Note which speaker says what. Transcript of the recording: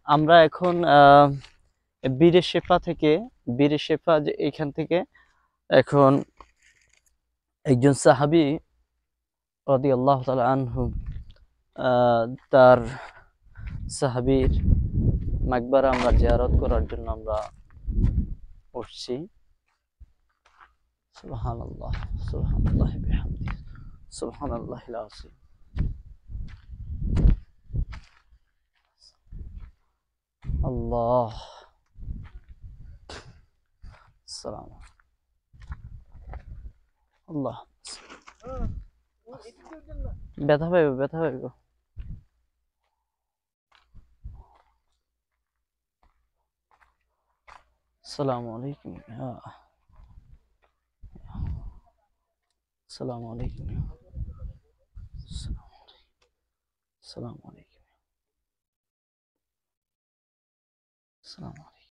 Speaker 1: আমরা এখন বীরে শেফা থেকে বীরে শেফা যে এখান থেকে এখন একজন সাহাবী রাদিয়াল্লাহু তাআলা আনহু তার সাহাবীর মাকবারা আমরা জিয়ারত করার জন্য আমরা উঠছি। সুবহানাল্লাহ সুবহানাল্লাহ বিহামদিহি সুবহানাল্লাহিল আযীম। আল্লাহ সালাম আল্লাহ ব্যথা পাইব ব্যথা পাইব। আসসালামু আলাইকুম আসসালামু আলাইকুম আসসালামু আলাইকুম আসসালামু